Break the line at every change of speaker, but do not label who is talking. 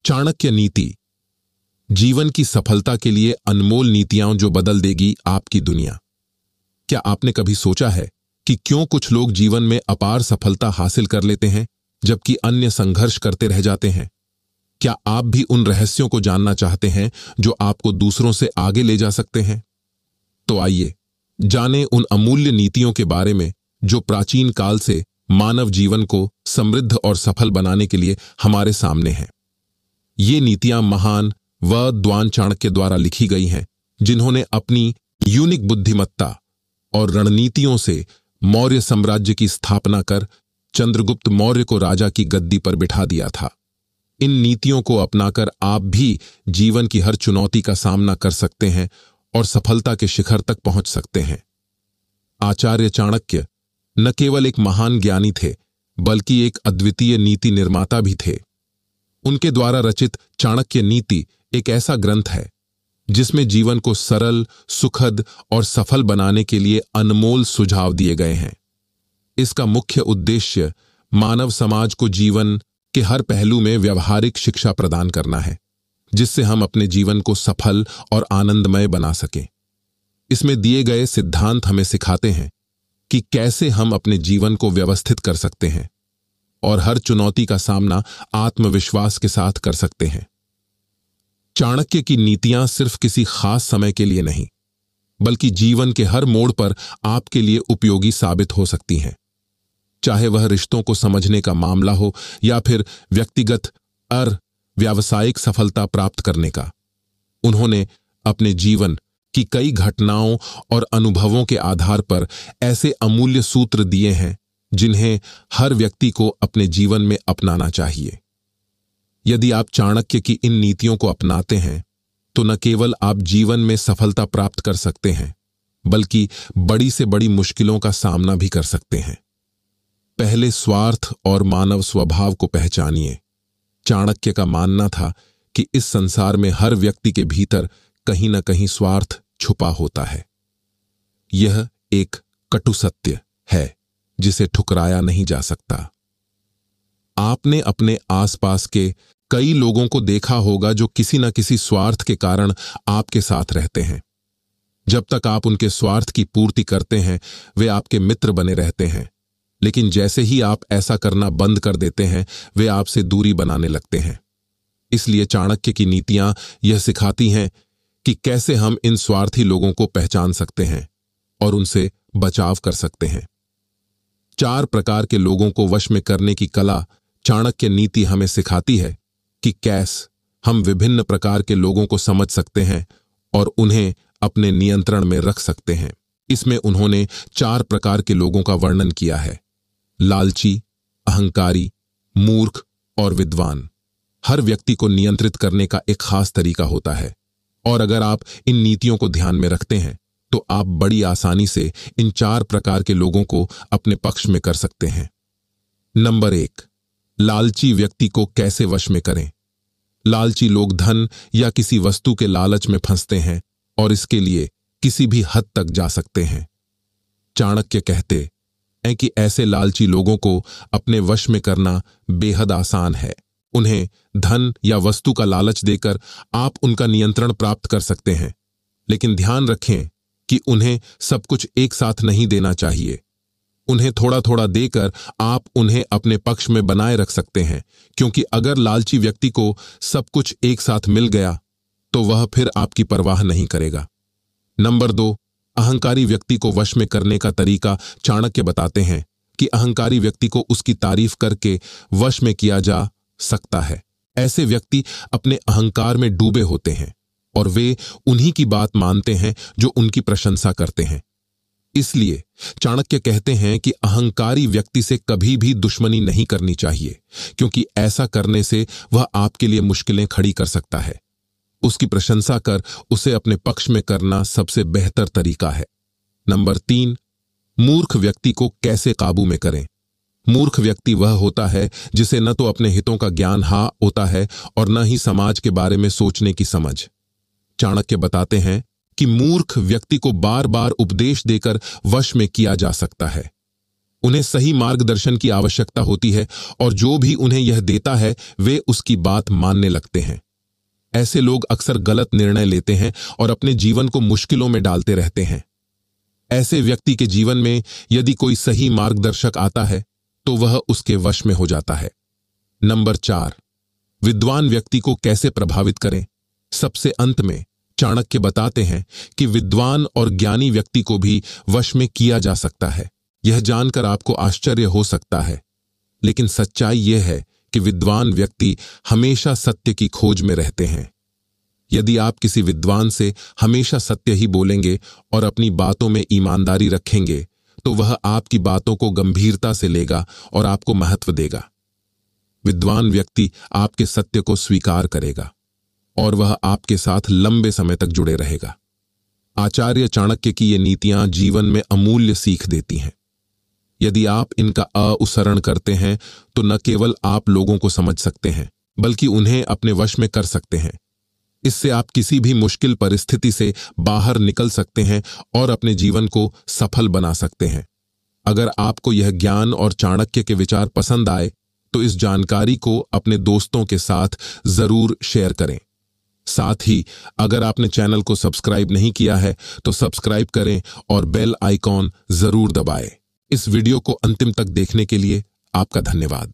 चाणक्य नीति, जीवन की सफलता के लिए अनमोल नीतियां जो बदल देगी आपकी दुनिया। क्या आपने कभी सोचा है कि क्यों कुछ लोग जीवन में अपार सफलता हासिल कर लेते हैं जबकि अन्य संघर्ष करते रह जाते हैं? क्या आप भी उन रहस्यों को जानना चाहते हैं जो आपको दूसरों से आगे ले जा सकते हैं? तो आइए जानें उन अमूल्य नीतियों के बारे में जो प्राचीन काल से मानव जीवन को समृद्ध और सफल बनाने के लिए हमारे सामने हैं। ये नीतियां महान विद्वान चाणक्य द्वारा लिखी गई हैं, जिन्होंने अपनी यूनिक बुद्धिमत्ता और रणनीतियों से मौर्य साम्राज्य की स्थापना कर चंद्रगुप्त मौर्य को राजा की गद्दी पर बिठा दिया था। इन नीतियों को अपनाकर आप भी जीवन की हर चुनौती का सामना कर सकते हैं और सफलता के शिखर तक पहुंच सकते हैं। आचार्य चाणक्य न केवल एक महान ज्ञानी थे, बल्कि एक अद्वितीय नीति निर्माता भी थे। उनके द्वारा रचित चाणक्य नीति एक ऐसा ग्रंथ है जिसमें जीवन को सरल, सुखद और सफल बनाने के लिए अनमोल सुझाव दिए गए हैं। इसका मुख्य उद्देश्य मानव समाज को जीवन के हर पहलू में व्यवहारिक शिक्षा प्रदान करना है, जिससे हम अपने जीवन को सफल और आनंदमय बना सकें। इसमें दिए गए सिद्धांत हमें सिखाते हैं कि कैसे हम अपने जीवन को व्यवस्थित कर सकते हैं और हर चुनौती का सामना आत्मविश्वास के साथ कर सकते हैं। चाणक्य की नीतियां सिर्फ किसी खास समय के लिए नहीं, बल्कि जीवन के हर मोड़ पर आपके लिए उपयोगी साबित हो सकती हैं। चाहे वह रिश्तों को समझने का मामला हो या फिर व्यक्तिगत और व्यावसायिक सफलता प्राप्त करने का। उन्होंने अपने जीवन की कई घटनाओं और अनुभवों के आधार पर ऐसे अमूल्य सूत्र दिए हैं जिन्हें हर व्यक्ति को अपने जीवन में अपनाना चाहिए। यदि आप चाणक्य की इन नीतियों को अपनाते हैं तो न केवल आप जीवन में सफलता प्राप्त कर सकते हैं, बल्कि बड़ी से बड़ी मुश्किलों का सामना भी कर सकते हैं। पहले स्वार्थ और मानव स्वभाव को पहचानिए। चाणक्य का मानना था कि इस संसार में हर व्यक्ति के भीतर कहीं न कहीं स्वार्थ छुपा होता है। यह एक कटु सत्य है जिसे ठुकराया नहीं जा सकता। आपने अपने आसपास के कई लोगों को देखा होगा जो किसी न किसी स्वार्थ के कारण आपके साथ रहते हैं। जब तक आप उनके स्वार्थ की पूर्ति करते हैं, वे आपके मित्र बने रहते हैं, लेकिन जैसे ही आप ऐसा करना बंद कर देते हैं, वे आपसे दूरी बनाने लगते हैं। इसलिए चाणक्य की नीतियां यह सिखाती हैं कि कैसे हम इन स्वार्थी लोगों को पहचान सकते हैं और उनसे बचाव कर सकते हैं। 4 प्रकार के लोगों को वश में करने की कला चाणक्य नीति हमें सिखाती है कि कैसे हम विभिन्न प्रकार के लोगों को समझ सकते हैं और उन्हें अपने नियंत्रण में रख सकते हैं। इसमें उन्होंने 4 प्रकार के लोगों का वर्णन किया है: लालची, अहंकारी, मूर्ख और विद्वान। हर व्यक्ति को नियंत्रित करने का एक खास तरीका होता है, और अगर आप इन नीतियों को ध्यान में रखते हैं तो आप बड़ी आसानी से इन 4 प्रकार के लोगों को अपने पक्ष में कर सकते हैं। नंबर 1, लालची व्यक्ति को कैसे वश में करें। लालची लोग धन या किसी वस्तु के लालच में फंसते हैं और इसके लिए किसी भी हद तक जा सकते हैं। चाणक्य कहते हैं कि ऐसे लालची लोगों को अपने वश में करना बेहद आसान है। उन्हें धन या वस्तु का लालच देकर आप उनका नियंत्रण प्राप्त कर सकते हैं, लेकिन ध्यान रखें कि उन्हें सब कुछ एक साथ नहीं देना चाहिए। उन्हें थोड़ा थोड़ा देकर आप उन्हें अपने पक्ष में बनाए रख सकते हैं, क्योंकि अगर लालची व्यक्ति को सब कुछ एक साथ मिल गया तो वह फिर आपकी परवाह नहीं करेगा। नंबर 2, अहंकारी व्यक्ति को वश में करने का तरीका चाणक्य बताते हैं कि अहंकारी व्यक्ति को उसकी तारीफ करके वश में किया जा सकता है। ऐसे व्यक्ति अपने अहंकार में डूबे होते हैं और वे उन्हीं की बात मानते हैं जो उनकी प्रशंसा करते हैं। इसलिए चाणक्य कहते हैं कि अहंकारी व्यक्ति से कभी भी दुश्मनी नहीं करनी चाहिए, क्योंकि ऐसा करने से वह आपके लिए मुश्किलें खड़ी कर सकता है। उसकी प्रशंसा कर उसे अपने पक्ष में करना सबसे बेहतर तरीका है। नंबर 3, मूर्ख व्यक्ति को कैसे काबू में करें। मूर्ख व्यक्ति वह होता है जिसे न तो अपने हितों का ज्ञान होता है और न ही समाज के बारे में सोचने की समझ। चाणक्य बताते हैं कि मूर्ख व्यक्ति को बार बार उपदेश देकर वश में किया जा सकता है। उन्हें सही मार्गदर्शन की आवश्यकता होती है और जो भी उन्हें यह देता है वे उसकी बात मानने लगते हैं। ऐसे लोग अक्सर गलत निर्णय लेते हैं और अपने जीवन को मुश्किलों में डालते रहते हैं। ऐसे व्यक्ति के जीवन में यदि कोई सही मार्गदर्शक आता है तो वह उसके वश में हो जाता है। नंबर 4, विद्वान व्यक्ति को कैसे प्रभावित करें। सबसे अंत में चाणक्य बताते हैं कि विद्वान और ज्ञानी व्यक्ति को भी वश में किया जा सकता है। यह जानकर आपको आश्चर्य हो सकता है, लेकिन सच्चाई यह है कि विद्वान व्यक्ति हमेशा सत्य की खोज में रहते हैं। यदि आप किसी विद्वान से हमेशा सत्य ही बोलेंगे और अपनी बातों में ईमानदारी रखेंगे तो वह आपकी बातों को गंभीरता से लेगा और आपको महत्व देगा। विद्वान व्यक्ति आपके सत्य को स्वीकार करेगा और वह आपके साथ लंबे समय तक जुड़े रहेगा। आचार्य चाणक्य की ये नीतियां जीवन में अमूल्य सीख देती हैं। यदि आप इनका अनुसरण करते हैं तो न केवल आप लोगों को समझ सकते हैं बल्कि उन्हें अपने वश में कर सकते हैं। इससे आप किसी भी मुश्किल परिस्थिति से बाहर निकल सकते हैं और अपने जीवन को सफल बना सकते हैं। अगर आपको यह ज्ञान और चाणक्य के विचार पसंद आए तो इस जानकारी को अपने दोस्तों के साथ जरूर शेयर करें। साथ ही अगर आपने चैनल को सब्सक्राइब नहीं किया है तो सब्सक्राइब करें और बेल आइकॉन जरूर दबाएं। इस वीडियो को अंतिम तक देखने के लिए आपका धन्यवाद।